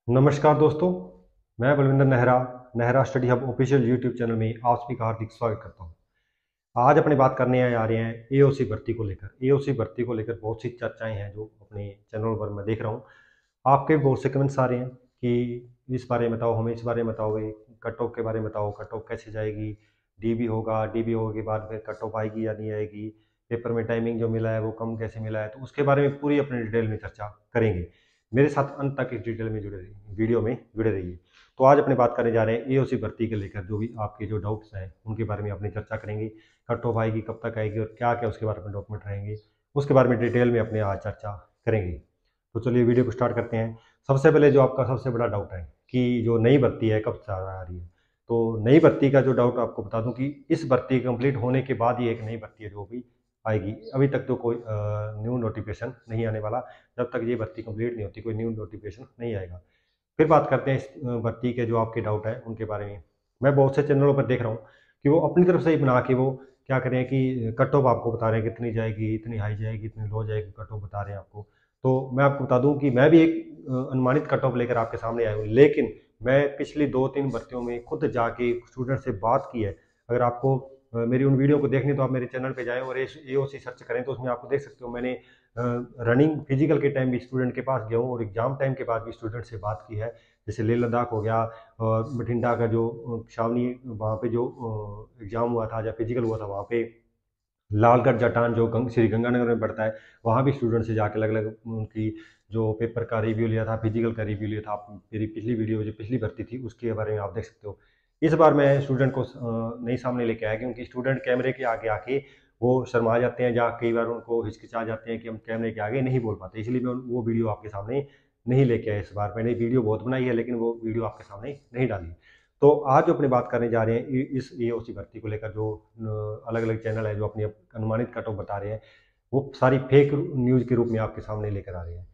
नमस्कार दोस्तों, मैं Balwinder Nehra Nehra study hub official YouTube channel में आप सभी का हार्दिक स्वागत करता हूं। आज अपनी बात करने आ रहे हैं एओसी भर्ती को लेकर। एओसी भर्ती को लेकर बहुत सी चर्चाएं हैं जो अपने चैनल पर मैं देख रहा हूं। आपके भी बहुत से कमेंट्स आ रहे हैं कि इस बारे में बताओ, हमें इस बारे में बताओ, कट ऑफ के बारे में बताओ, कट ऑफ कैसे जाएगी, डीबी होगा, डीबी होने के बाद फिर कट ऑफ आएगी या नहीं आएगी, पेपर में टाइमिंग जो मिला है वो कम कैसे मिला है, तो उसके बारे में पूरी अपनी डिटेल में चर्चा करेंगे। मेरे साथ अंत तक इस डिटेल में जुड़े रहिए, वीडियो में जुड़े रहिए। तो आज अपनी बात करने जा रहे हैं एओसी भर्ती के लेकर जो भी आपके जो डाउट्स हैं उनके बारे में अपनी चर्चा करेंगे। कट ऑफ आएगी, कब तक आएगी और क्या क्या उसके बारे में डॉक्यूमेंट रहेंगे, उसके बारे में डिटेल में अपने आज चर्चा करेंगे। तो चलिए वीडियो को स्टार्ट करते हैं। सबसे पहले जो आपका सबसे बड़ा डाउट है कि जो नई भर्ती है कब से आ रही है, तो नई भर्ती का जो डाउट आपको बता दूं कि इस भर्ती कंप्लीट होने के बाद ही एक नई भर्ती है जो भी आएगी। अभी तक तो कोई न्यू नोटिफिकेशन नहीं आने वाला। जब तक ये भर्ती कंप्लीट नहीं होती कोई न्यू नोटिफिकेशन नहीं आएगा। फिर बात करते हैं इस भर्ती के जो आपके डाउट है उनके बारे में। मैं बहुत से चैनलों पर देख रहा हूँ कि वो अपनी तरफ से ही बना के वो क्या करें कि कट ऑफ आपको बता रहे हैं कितनी जाएगी, इतनी हाई जाएगी, इतनी लो जाएगी, कट ऑफ बता रहे हैं आपको। तो मैं आपको बता दूं कि मैं भी एक अनुमानित कट ऑफ लेकर आपके सामने आया हूँ, लेकिन मैं पिछली 2-3 भर्तियों में खुद जाके स्टूडेंट से बात की है। अगर आपको मेरी उन वीडियो को देखनी तो आप मेरे चैनल पे जाएं और एओसी सर्च करें, तो उसमें आपको देख सकते हो मैंने रनिंग फिजिकल के टाइम भी स्टूडेंट के पास गया हूँ और एग्जाम टाइम के बाद भी स्टूडेंट से बात की है। जैसे लेह लद्दाख हो गया और बठिंडा का जो छावनी, वहाँ पे जो एग्जाम हुआ था या फिजिकल हुआ था, वहाँ पे लालगढ़ जटान जो श्री गंगानगर में पड़ता है, वहाँ भी स्टूडेंट से जाके अलग अलग उनकी जो पेपर का रिव्यू लिया था, फिजिकल का रिव्यू लिया था। आप मेरी पिछली वीडियो जो पिछली भर्ती थी उसके बारे में आप देख सकते हो। इस बार मैं स्टूडेंट को नहीं सामने लेके आया क्योंकि स्टूडेंट कैमरे के आगे आके वो शर्मा जाते हैं, या कई बार उनको हिचकिचा जाते हैं कि हम कैमरे के आगे नहीं बोल पाते, इसलिए मैं वो वीडियो आपके सामने नहीं लेके आया। इस बार मैंने वीडियो बहुत बनाई है लेकिन वो वीडियो आपके सामने नहीं डाली। तो आज जो अपनी बात करने जा रहे हैं इस एओसी भर्ती को लेकर, जो अलग अलग चैनल है जो अपनी अनुमानित कट ऑफ बता रहे हैं, वो सारी फेक न्यूज़ के रूप में आपके सामने लेकर आ रहे हैं।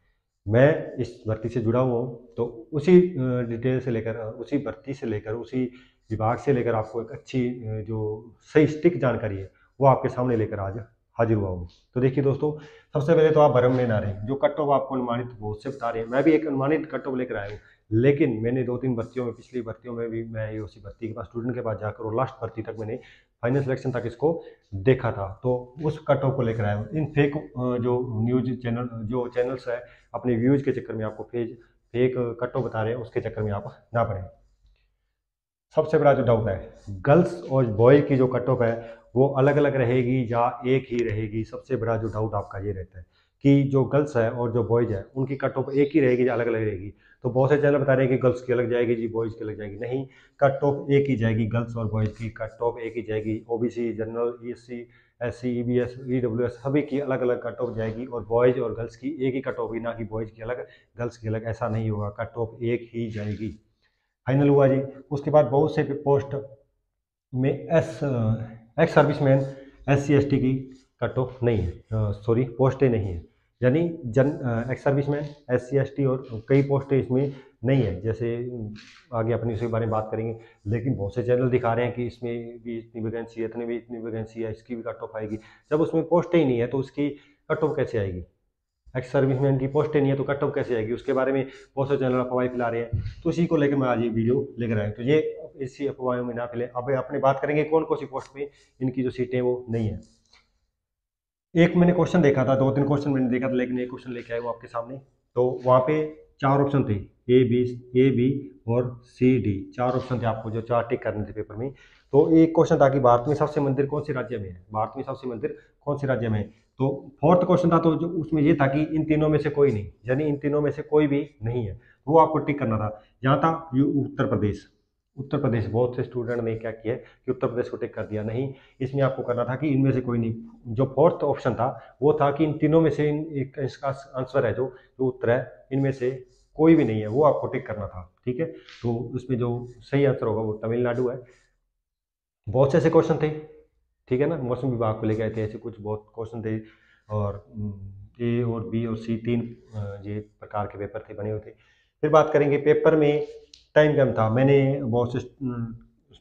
मैं इस भर्ती से जुड़ा हुआ हूँ, तो उसी डिटेल से लेकर, उसी भर्ती से लेकर, उसी विभाग से लेकर आपको एक अच्छी जो सही स्टिक जानकारी है वो आपके सामने लेकर आज हाजिर हुआ हूँ। तो देखिए दोस्तों, सबसे पहले तो आप भरम नहीं ना रहे, जो कट ऑफ आपको अनुमानित बहुत से बता रहे हैं, मैं भी एक अनुमानित कट ऑफ लेकर आया हूँ। लेकिन मैंने 2-3 भर्तियों में, पिछली भर्तियों में भी मैं ये उसी भर्ती के पास, स्टूडेंट के पास जाकर और लास्ट भर्ती तक मैंने फाइनल सिलेक्शन तक इसको देखा था, तो उस कट ऑफ को लेकर आया हूँ। इन फेक जो न्यूज चैनल, जो चैनल्स है अपने व्यूज के चक्कर में आपको फेक कट ऑफ बता रहे हैं, उसके चक्कर में आप ना पड़े। सबसे बड़ा जो डाउट है, गर्ल्स और बॉय की जो कट ऑफ है वो अलग अलग रहेगी या एक ही रहेगी। सबसे बड़ा जो डाउट आपका ये रहता है कि जो गर्ल्स है और जो बॉयज है उनकी कट ऑफ एक ही रहेगी या अलग अलग रहेगी। तो बहुत से चैनल बता रहे हैं कि गर्ल्स की अलग जाएगी जी, बॉयज की अलग जाएगी। नहीं, कट ऑफ एक ही जाएगी। गर्ल्स और बॉयज की कट ऑफ एक ही जाएगी। OBC, general, ESC, SC, EBS, EWS सभी की अलग अलग कट ऑफ जाएगी और बॉयज और गर्ल्स की एक ही कट ऑफ होगी, ना कि बॉयज की अलग गर्ल्स की अलग। ऐसा नहीं होगा, कट ऑफ एक ही जाएगी। फाइनल हुआ जी। उसके बाद बहुत से पोस्ट में एक्स सर्विसमैन, SC ST की कट ऑफ नहीं है, सॉरी पोस्टें नहीं है, यानी जन एक्स सर्विसमैन, SC ST और कई पोस्टें इसमें नहीं है। जैसे आगे अपनी उसके बारे में बात करेंगे। लेकिन बहुत से चैनल दिखा रहे हैं कि इसमें भी इतनी वैकेंसी है, इतनी भी इतनी वैकेंसी है, इसकी भी कट ऑफ आएगी। जब उसमें पोस्टें ही नहीं है तो उसकी कट ऑफ कैसे आएगी? एक्स सर्विसमैन की पोस्टें नहीं है तो कट ऑफ कैसे आएगी? उसके बारे में बहुत से चैनल अफवाह फैला रहे हैं, तो इसी को लेकर मैं आज ये वीडियो लेकर आया हूं। तो ये इसी अफवाहों में ना फैले। अब अपने बात करेंगे कौन कौन सी पोस्ट में इनकी जो सीटें वो नहीं है। एक मैंने क्वेश्चन देखा था, 2-3 क्वेश्चन मैंने देखा था, लेकिन एक क्वेश्चन लेके आए वो आपके सामने। तो वहाँ पे 4 ऑप्शन थे, ए बी और C D। 4 ऑप्शन थे आपको जो 4 टिक करने थे पेपर में। तो एक क्वेश्चन था कि भारत में सबसे मंदिर कौन से राज्य में है, भारत में सबसे मंदिर कौन से राज्य में है। तो फोर्थ क्वेश्चन था, तो जो उसमें ये था कि इन तीनों में से कोई नहीं, यानी इन तीनों में से कोई भी नहीं है, वो आपको टिक करना था। यहाँ था उत्तर प्रदेश। उत्तर प्रदेश, बहुत से स्टूडेंट ने क्या किया है कि उत्तर प्रदेश को टिक कर दिया। नहीं, इसमें आपको करना था कि इनमें से कोई नहीं। जो फोर्थ ऑप्शन था वो था कि इन तीनों में से इसका आंसर है जो जो उत्तर है, इनमें से कोई भी नहीं है, वो आपको टिक करना था। ठीक है, तो उसमें जो सही आंसर होगा वो तमिलनाडु है। बहुत से ऐसे क्वेश्चन थे, ठीक है ना, मौसम विभाग को लेके आए थे, ऐसे कुछ बहुत क्वेश्चन थे। और A और B और C, 3 ये प्रकार के पेपर थे, बने हुए थे। फिर बात करेंगे पेपर में टाइम कम था। मैंने बहुत से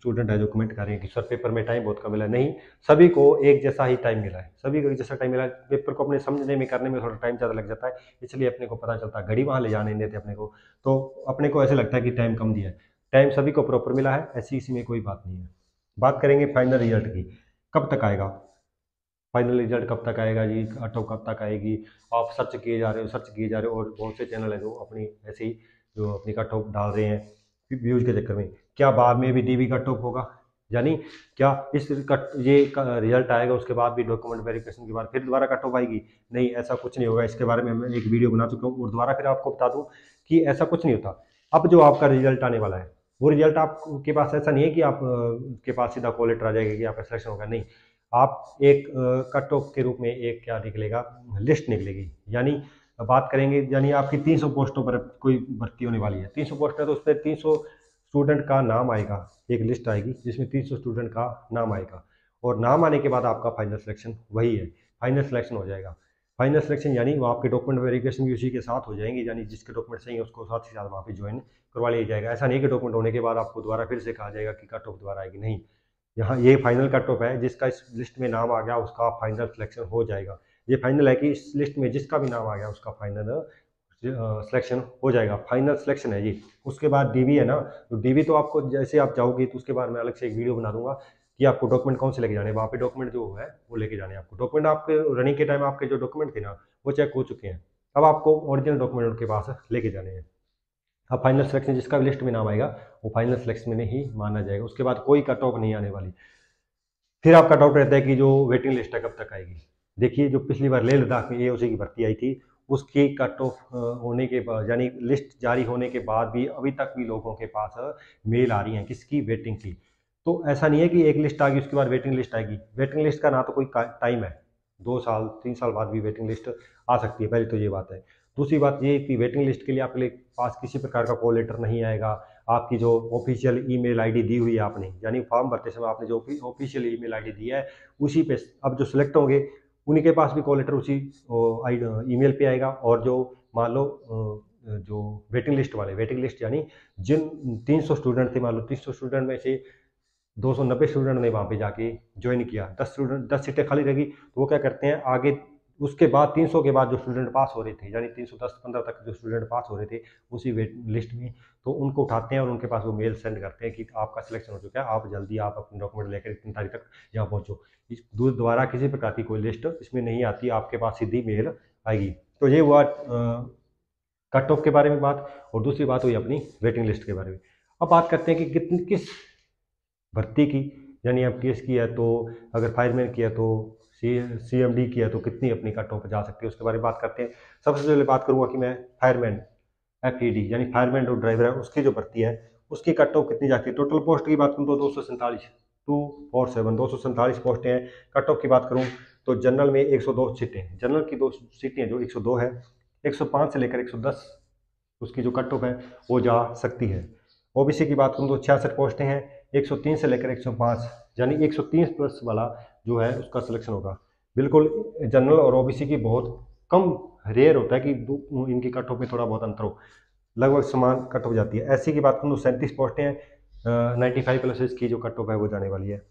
स्टूडेंट है जो कमेंट कर रहे हैं कि सर पेपर में टाइम बहुत कम मिला है। नहीं, सभी को एक जैसा ही टाइम मिला है, सभी को एक जैसा टाइम मिला है। पेपर को अपने समझने में करने में थोड़ा टाइम ज़्यादा लग जाता है, इसलिए अपने को पता चलता है, घड़ी वहाँ ले जाने देते अपने को, तो अपने को ऐसे लगता है कि टाइम कम दिया है। टाइम सभी को प्रॉपर मिला है, ऐसी इसी में कोई बात नहीं है। बात करेंगे फाइनल रिजल्ट की, कब तक आएगा फाइनल रिजल्ट, कब तक आएगा जी, कट ऑफ कब तक आएगी। आप सर्च किए जा रहे हो, सर्च किए जा रहे हो, और बहुत से चैनल है जो अपनी ऐसे ही जो अपनी कट ऑफ डाल रहे हैं व्यूज के चक्कर में। क्या बाद में भी डीबी कट ऑफ होगा, यानी क्या इस कट ये रिजल्ट आएगा उसके बाद भी डॉक्यूमेंट वेरिफिकेशन के बाद फिर दोबारा कट ऑफ आएगी? नहीं, ऐसा कुछ नहीं होगा। इसके बारे में मैं एक वीडियो बना चुका हूँ और दोबारा फिर आपको बता दूं कि ऐसा कुछ नहीं होता। अब जो आपका रिजल्ट आने वाला है वो रिजल्ट आपके पास ऐसा नहीं है कि आप के पास सीधा कॉल लेटर आ जाएगा कि आपका सिलेक्शन होगा। नहीं, आप एक कट ऑफ के रूप में एक क्या निकलेगा, लिस्ट निकलेगी। यानी बात करेंगे, यानी आपकी 300 पोस्टों पर कोई भर्ती होने वाली है, 300 पोस्ट है तो उस पर 300 स्टूडेंट का नाम आएगा, एक लिस्ट आएगी जिसमें 300 स्टूडेंट का नाम आएगा, और नाम आने के बाद आपका फाइनल सिलेक्शन वही है, फाइनल सिलेक्शन हो जाएगा। फाइनल सिलेक्शन यानी वो आपके डॉक्यूमेंट वेरिफिकेशन भी उसी के साथ हो जाएंगे, यानी जिसके डॉक्यूमेंट सही है उसको साथ ही साथ वहाँ पे ज्वाइन करवा लिया जाएगा। ऐसा नहीं कि डॉक्यूमेंट होने के बाद आपको दोबारा फिर से कहा जाएगा कि कट ऑफ दोबारा आएगी, नहीं। यहाँ ये फाइनल कट ऑफ है, जिसका इस लिस्ट में नाम आ गया उसका फाइनल सिलेक्शन हो जाएगा। ये फाइनल है कि इस लिस्ट में जिसका भी नाम आ गया उसका फाइनल सिलेक्शन हो जाएगा, फाइनल सिलेक्शन है जी। उसके बाद डीबी है ना, तो डीबी तो आपको जैसे आप चाहोगे तो उसके बाद मैं अलग से एक वीडियो बना दूंगा कि आपको डॉक्यूमेंट कौन से लेके जाने, वहाँ पे डॉक्यूमेंट जो है वो लेके जाने आपको। डॉक्यूमेंट आपके रनिंग के टाइम आपके जो डॉक्यूमेंट थे ना वो चेक हो चुके हैं, अब आपको ओरिजिनल डॉक्यूमेंट उनके पास लेके जाने हैं। अब फाइनल सिलेक्शन जिसका भी लिस्ट में नाम आएगा वो फाइनल सिलेक्शन में ही माना जाएगा, उसके बाद कोई कट ऑफ नहीं आने वाली। फिर आपका डाउट रहता है कि जो वेटिंग लिस्ट है कब तक आएगी। देखिए, जो पिछली बार लेह लद्दाख में एओसी की भर्ती आई थी उसकी कट ऑफ होने के बाद, यानी लिस्ट जारी होने के बाद भी अभी तक भी लोगों के पास मेल आ रही हैं किसकी, वेटिंग की। तो ऐसा नहीं है कि एक लिस्ट आ गई उसके बाद वेटिंग लिस्ट आएगी। वेटिंग लिस्ट का ना तो कोई टाइम है, 2 साल 3 साल बाद भी वेटिंग लिस्ट आ सकती है, पहले तो ये बात है। दूसरी बात ये कि वेटिंग लिस्ट के लिए आपके पास किसी प्रकार का कॉल लेटर नहीं आएगा। आपकी जो ऑफिशियल ईमेल आईडी दी हुई है आपने, यानी फॉर्म भरते समय आपने जो ऑफिशियल ईमेल आईडी दी है उसी पे अब जो सिलेक्ट होंगे उन्हीं के पास भी कॉल लेटर उसी ईमेल पे आएगा। और जो मान लो जो वेटिंग लिस्ट वाले, वेटिंग लिस्ट यानी जिन 300 स्टूडेंट थे, मान लो 300 स्टूडेंट में से 290 स्टूडेंट ने वहाँ पे जाके ज्वाइन किया, 10 सीटें खाली रहेगी, तो वो क्या करते हैं आगे उसके बाद 300 के बाद जो स्टूडेंट पास हो रहे थे, यानी 310-15 तक जो स्टूडेंट पास हो रहे थे उसी वेट लिस्ट में, तो उनको उठाते हैं और उनके पास वो मेल सेंड करते हैं कि आपका सिलेक्शन हो चुका है, आप जल्दी आप अपने डॉक्यूमेंट लेकर इतनी तारीख तक यहाँ पहुँचो। इस दोबारा किसी प्रकार की कोई लिस्ट इसमें नहीं आती, आपके पास सीधी मेल आएगी। तो ये हुआ कट ऑफ के बारे में बात, और दूसरी बात हुई अपनी वेटिंग लिस्ट के बारे में। अब बात करते हैं कि किस भर्ती की, यानी आप केस की है तो अगर फायरमैन किया तो CMD किया तो कितनी अपनी कट ऑफ जा सकती है, उसके बारे में बात करते हैं। सबसे पहले बात करूंगा कि मैं फायरमैन FED यानी फायरमैन जो ड्राइवर है उसकी जो भर्ती है उसकी कट ऑफ कितनी जाती है। टोटल पोस्ट की बात करूँ तो 247 पोस्टें हैं। कट ऑफ की बात करूँ तो जनरल में 102 सीटें हैं, जनरल की 2 सीटें जो 102 है, 105 से लेकर 110 उसकी जो कट ऑफ है वो जा सकती है। OBC की बात करूँ तो 66 पोस्टें हैं, 103 से लेकर 105, यानी 130 प्लस वाला जो है उसका सिलेक्शन होगा। बिल्कुल जनरल और OBC की बहुत कम, रेयर होता है कि इनकी कट ऑफ में थोड़ा बहुत अंतर हो, लगभग समान कट ऑफ जाती है। SC की बात करूँ तो 37 पोस्टें हैं, 95 प्लस इसकी जो कट ऑफ है वो जाने वाली है।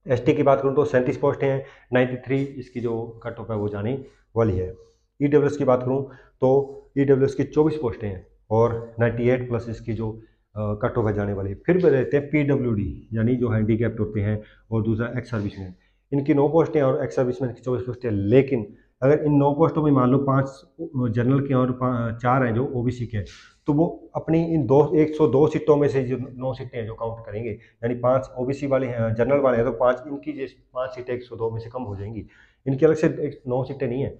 ST की बात करूँ तो 37 पोस्टें हैं, 93 इसकी जो कट ऑफ है वो जाने वाली है। EWS की बात करूँ तो EWS की 24 पोस्टें हैं और 98 प्लस इसकी जो कट ऑफ है जाने वाली। फिर रहते हैं PWD यानी जो हैंडीकैप्ड होते हैं, और दूसरा एक्स सर्विसमैन, इनकी 9 पोस्टें और एक्स सर्विसमैन की 24 पोस्टें। लेकिन अगर इन 9 पोस्टों में मान लो 5 जनरल के और 4 हैं जो OBC के, तो वो अपनी इन 102 सीटों में से जो 9 सीटें हैं जो काउंट करेंगे, यानी 5 OBC वाले हैं, जनरल वाले हैं, तो 5 इनकी 5 सीटें 102 में से कम हो जाएंगी। इनकी अलग से 9 सीटें नहीं है,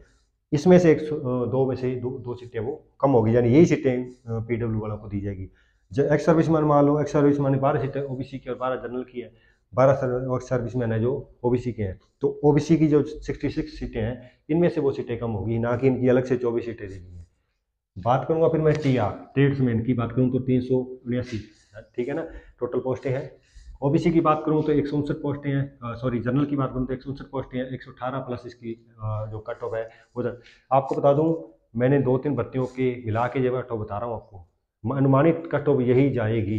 इसमें से 102 में से दो सीटें वो कम होगी, यानी यही सीटें PW वालों को दी जाएगी। जब एक्स सर्विसमैन मान लो, एक्स सर्विसमैन 12 सीटें OBC की और 12 जनरल की है, 12 सर्विसमैन है जो OBC के हैं, तो OBC की जो 66 सीटें हैं इनमें से वो सीटें कम होगी, ना कि इनकी अलग से 24 सीटें दी गई हैं। बात करूंगा फिर मैं ट्रेड्समैन की बात करूँ तो 379, ठीक है ना, टोटल पोस्टें हैं। OBC की बात करूँ तो 159 पोस्टें हैं, सॉरी जनरल की बात करूँ तो 159 पोस्टें हैं, 118 प्लस इसकी जो कट ऑफ है उधर। आपको बता दूँ मैंने 2-3 भर्तियों के मिला के जब कट ऑफ बता रहा हूँ आपको, अनुमानित कट ऑफ यही जाएगी,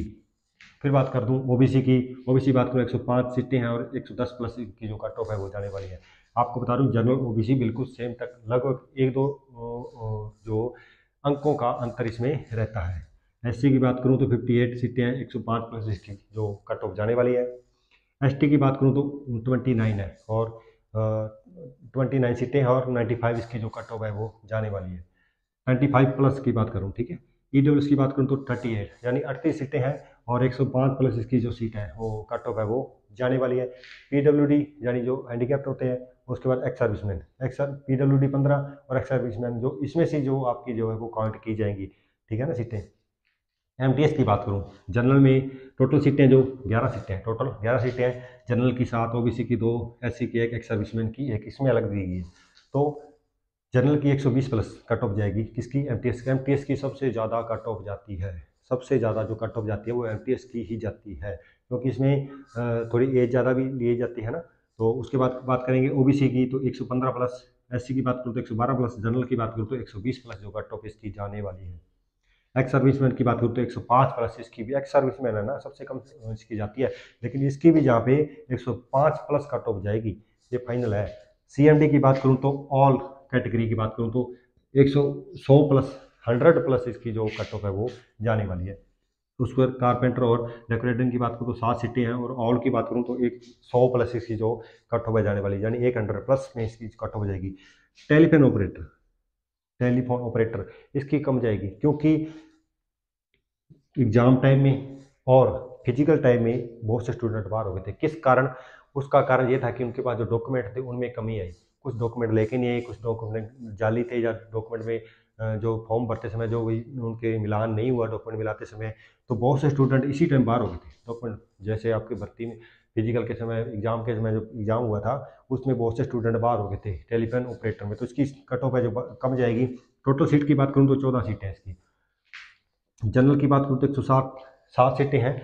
फिर बात कर दूं ओबीसी की। ओबीसी बात करूं 105 सीटें हैं और 110 प्लस की जो कट ऑफ है वो जाने वाली है। आपको बता दूं जनरल ओबीसी बिल्कुल सेम तक लगभग एक दो जो अंकों का अंतर इसमें रहता है। एससी की बात करूं तो 58 सीटें हैं, 105 प्लस इसकी जो कट ऑफ जाने वाली है। एसटी की बात करूं तो 29 है और 29 सीटें हैं और 95 इसकी जो कट ऑफ है वो जाने वाली है। 95 प्लस की बात करूं, ठीक है। ईडब्ल्यूएस की बात करूं तो 38 यानी 38 सीटें हैं और 105 प्लस इसकी जो सीट है वो कट ऑफ है वो जाने वाली है। पीडब्ल्यूडी यानी जो हैंडीकैप्ड होते हैं, उसके बाद एक्स सर्विसमैन, पीडब्ल्यूडी 15 और एक्स सर्विसमैन जो इसमें से जो आपकी जो है वो काउंट की जाएंगी, ठीक है ना सीटें। एमटीएस की बात करूं, जनरल में टोटल सीटें जो 11 सीटें हैं, टोटल 11 सीटें हैं। जनरल की 7, ओबीसी की 2, एससी की 1, एक्स सर्विसमैन की 1, इसमें अलग दी गई है। तो जनरल की 120 प्लस कट ऑफ जाएगी, किसकी? एमटीएस की सबसे ज़्यादा कट ऑफ जाती है। सबसे ज़्यादा जो कट ऑफ जाती है वो एमटीएस की ही जाती है, क्योंकि इसमें थोड़ी एज ज़्यादा भी ली जाती है ना। तो उसके बाद बात करेंगे ओबीसी की तो 115 प्लस, एससी की बात करूँ तो 112 प्लस, जनरल की बात करूँ तो 120 प्लस जो कट ऑफ इसकी जाने वाली है। एक्स सर्विसमैन की बात करूँ तो 105 प्लस इसकी भी, एक्स सर्विसमैन है ना सबसे कम इसकी जाती है, लेकिन इसकी भी जहाँ पे 105 प्लस कट ऑफ जाएगी, ये फाइनल है। सीएमडी की बात करूँ तो ऑल कैटेगरी की बात करूँ तो 100 प्लस 100 प्लस इसकी जो कट ऑफ है वो जाने वाली है। उस पर कारपेंटर और डेकोरेटर की बात करूँ तो 7 सीटें हैं और ऑल की बात करूँ तो 100 प्लस इसकी जो कट ऑफ है जाने वाली, यानी 100 प्लस में इसकी कट ऑफ हो जाएगी। टेलीफोन ऑपरेटर इसकी कम जाएगी, क्योंकि एग्जाम टाइम में और फिजिकल टाइम में बहुत से स्टूडेंट बाहर हो गए थे। किस कारण? उसका कारण ये था कि उनके पास जो डॉक्यूमेंट थे उनमें कमी आई, कुछ डॉक्यूमेंट लेके नहीं आए, कुछ डॉक्यूमेंट जाली थे, या डॉक्यूमेंट में जो फॉर्म भरते समय जो उनके मिलान नहीं हुआ डॉक्यूमेंट मिलाते समय, तो बहुत से स्टूडेंट इसी टाइम बाहर हो गए थे। डॉक्यूमेंट जैसे आपकी भर्ती में फिजिकल के समय, एग्जाम के समय जो एग्जाम हुआ था उसमें बहुत से स्टूडेंट बाहर हो गए थे टेलीफोन ऑपरेटर में, तो इसकी कट ऑफ है जो कम जाएगी। टोटल सीट की बात करूँ तो 14 सीटें हैं इसकी। जनरल की बात करूँ तो 107 सीटें हैं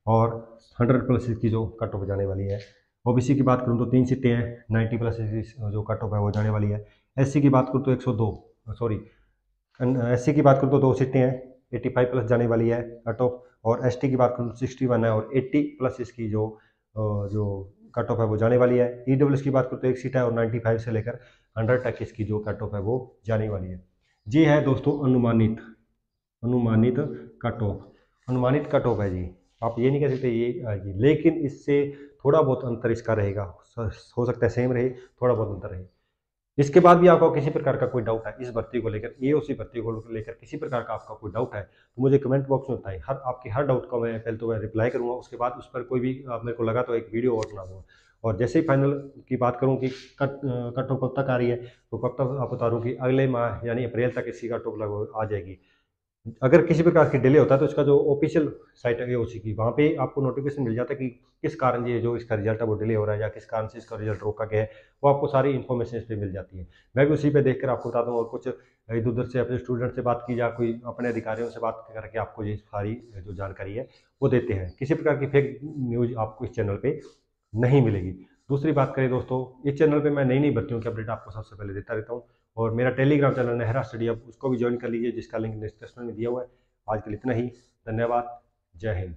और 100 प्लस इसकी जो कट ऑफ जाने वाली है। ओबीसी की बात करूँ तो 3 सीटें हैं, 90 प्लस इसकी जो कट ऑफ है वो जाने वाली है। एससी की बात करूँ तो 102, सॉरी, एससी की बात करूँ तो 2 सीटें हैं, 85 प्लस जाने वाली है कट ऑफ। और एसटी की बात करूँ तो 61 है और 80 प्लस इसकी जो कट ऑफ है वो जाने वाली है। ईडब्ल्यूएस की बात करूँ तो 1 सीट है और 95 से लेकर 100 तक इसकी जो कट ऑफ है वो जाने वाली है। जी है दोस्तों अनुमानित कट ऑफ, अनुमानित कट ऑफ है जी। आप ये नहीं कह सकते ये आएगी, लेकिन इससे थोड़ा बहुत अंतर इसका रहेगा, हो सकता है सेम रहे, थोड़ा बहुत अंतर रहे। इसके बाद भी आपको किसी प्रकार का कोई डाउट है इस भर्ती को लेकर, एओसी भर्ती को लेकर किसी प्रकार का आपका कोई डाउट है तो मुझे कमेंट बॉक्स में बताएं। आपकी हर डाउट का मैं पहले तो मैं रिप्लाई करूंगा, उसके बाद उस पर कोई भी आप मेरे को लगा तो एक वीडियो और बना दूंगा। और जैसे ही फाइनल की बात करूं कि कट ऑफ कब तक आ रही है, तो कब तक आप बता दूं कि अगले माह यानी अप्रैल तक इसकी कट ऑफ लगभग आ जाएगी। अगर किसी प्रकार की डिले होता है तो इसका जो ऑफिशियल साइट है एओसी की, वहाँ पे आपको नोटिफिकेशन मिल जाता है कि किस कारण ये जो इसका रिजल्ट है वो डिले हो रहा है या किस कारण से इसका रिजल्ट रोका गया है, वो आपको सारी इन्फॉर्मेशन इस पर मिल जाती है। मैं भी उसी पे देखकर आपको बता दूँ, और कुछ इधर उधर से अपने स्टूडेंट से बात की या कोई अपने अधिकारियों से बात करके आपको ये सारी जो जानकारी है वो देते हैं। किसी प्रकार की फेक न्यूज आपको इस चैनल पर नहीं मिलेगी। दूसरी बात करें दोस्तों, इस चैनल पे मैं नई नई भर्तियों की अपडेट आपको सबसे पहले देता रहता हूँ, और मेरा Telegram channel Nehra study hub, उसको भी ज्वाइन कर लीजिए, जिसका लिंक डिस्क्रिप्शन में दिया हुआ है। आज के लिए इतना ही, धन्यवाद, जय हिंद।